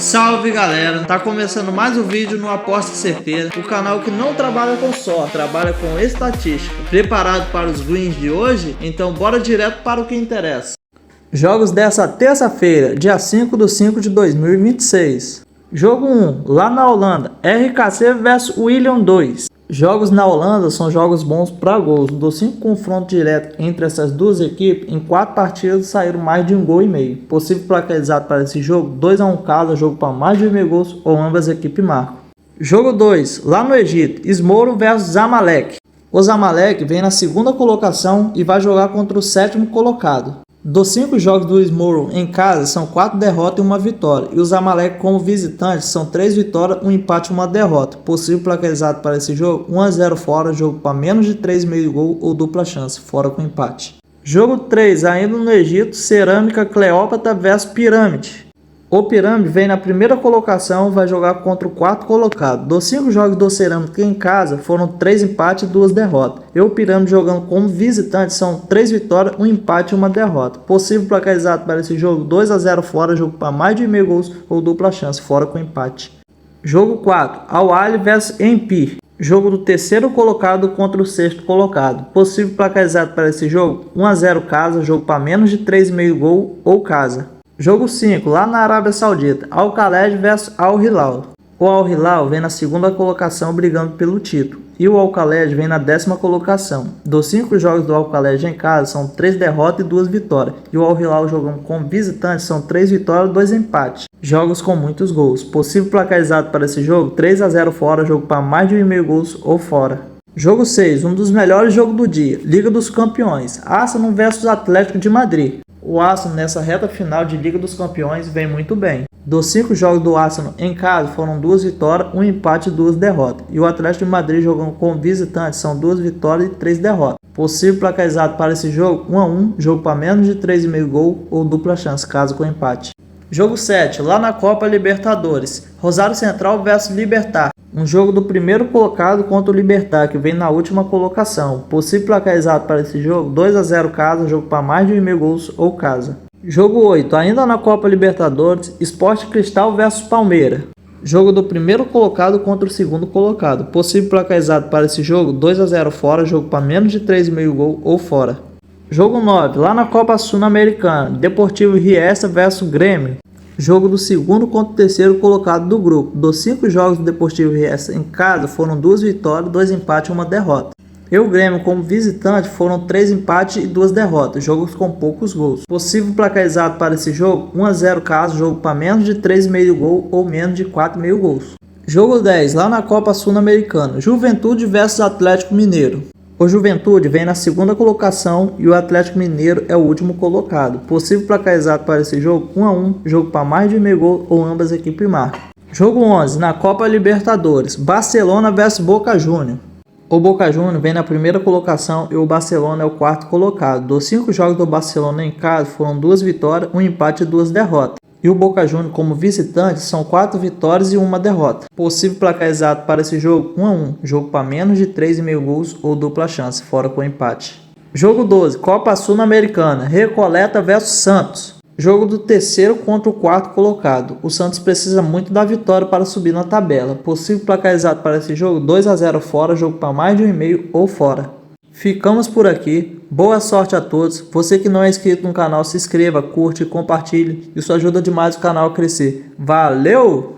Salve galera, tá começando mais um vídeo no Aposta Certeira, o canal que não trabalha com sorte, trabalha com estatística. Preparado para os greens de hoje? Então bora direto para o que interessa. Jogos dessa terça-feira, dia 5/5/2026. Jogo 1, lá na Holanda, RKC vs William 2. Jogos na Holanda são jogos bons para gols. Dos 5 confrontos diretos entre essas duas equipes, em 4 partidas saíram mais de 1,5 gol. Possível placar exato para esse jogo, 2-1 cada, jogo para mais de 1,5 gols ou ambas equipes marcam. Jogo 2, lá no Egito, Esmoro vs Zamalek. O Zamalek vem na segunda colocação e vai jogar contra o 7º colocado. Dos 5 jogos do Esmoro em casa, são 4 derrotas e 1 vitória. E os Zamalek como visitantes são 3 vitórias, 1 empate e 1 derrota. Possível placar exato para esse jogo, 1-0 fora, jogo para menos de 3,5 gol ou dupla chance, fora com empate. Jogo 3, ainda no Egito, Cerâmica Cleópatra vs Pirâmide. O Pirâmide vem na primeira colocação e vai jogar contra o 4º colocado. Dos 5 jogos do Cerâmica em casa, foram 3 empates e 2 derrotas. E o Pirâmide jogando como visitante são 3 vitórias, 1 empate e 1 derrota. Possível placar exato para esse jogo, 2-0 fora, jogo para mais de 1,5 gols ou dupla chance, fora com empate. Jogo 4, Al-Ahly vs Empire. Jogo do 3º colocado contra o 6º colocado. Possível placar exato para esse jogo, 1-0 casa, jogo para menos de 3,5 gol ou casa. Jogo 5, lá na Arábia Saudita, Al-Khaled vs Al-Hilal. O Al-Hilal vem na segunda colocação brigando pelo título, e o Al-Khaled vem na 10ª colocação. Dos 5 jogos do Al-Khaled em casa, são 3 derrotas e 2 vitórias, e o Al-Hilal jogando como visitante são 3 vitórias e 2 empates. Jogos com muitos gols. Possível placar exato para esse jogo, 3-0 fora, jogo para mais de 1,5 gols ou fora. Jogo 6, um dos melhores jogos do dia, Liga dos Campeões, Arsenal vs Atlético de Madrid. O Arsenal nessa reta final de Liga dos Campeões vem muito bem. Dos 5 jogos do Arsenal em casa foram 2 vitórias, 1 empate e 2 derrotas. E o Atlético de Madrid jogando como visitante são 2 vitórias e 3 derrotas. Possível placar exato para esse jogo, 1-1, jogo para menos de 3,5 gol ou dupla chance, caso com empate. Jogo 7, lá na Copa Libertadores, Rosário Central vs Libertad. Um jogo do primeiro colocado contra o Libertad, que vem na última colocação. Possível placar exato para esse jogo, 2-0 casa, jogo para mais de 1,5 gols ou casa. Jogo 8, ainda na Copa Libertadores, Sport Cristal vs Palmeiras. Jogo do primeiro colocado contra o 2º colocado. Possível placar exato para esse jogo, 2-0 fora, jogo para menos de 3,5 gol ou fora. Jogo 9, lá na Copa Sul-Americana, Deportivo Riestra vs Grêmio. Jogo do 2º contra o 3º colocado do grupo. Dos 5 jogos do Deportivo Riestra em casa, foram 2 vitórias, 2 empates e 1 derrota. E o Grêmio, como visitante, foram 3 empates e 2 derrotas, jogos com poucos gols. Possível placar exato para esse jogo, 1-0 caso, jogo para menos de 3,5 gol ou menos de 4,5 gols. Jogo 10, lá na Copa Sul-Americana, Juventude vs Atlético Mineiro. O Juventude vem na 2ª colocação e o Atlético Mineiro é o último colocado. Possível placar exato para esse jogo, 1-1, jogo para mais de 1,5 gol ou ambas equipes marcam. Jogo 11, na Copa Libertadores, Barcelona vs Boca Juniors. O Boca Juniors vem na 1ª colocação e o Barcelona é o 4º colocado. Dos 5 jogos do Barcelona em casa, foram 2 vitórias, 1 empate e 2 derrotas. E o Boca Juniors como visitante são 4 vitórias e 1 derrota. Possível placar exato para esse jogo, 1-1, jogo para menos de 3,5 gols ou dupla chance, fora com empate. Jogo 12, Copa Sul-Americana, Recoleta vs Santos. Jogo do 3º contra o 4º colocado. O Santos precisa muito da vitória para subir na tabela. Possível placar exato para esse jogo, 2-0 fora, jogo para mais de 1,5 ou fora. Ficamos por aqui, boa sorte a todos. Você que não é inscrito no canal, se inscreva, curte, compartilhe. Isso ajuda demais o canal a crescer. Valeu!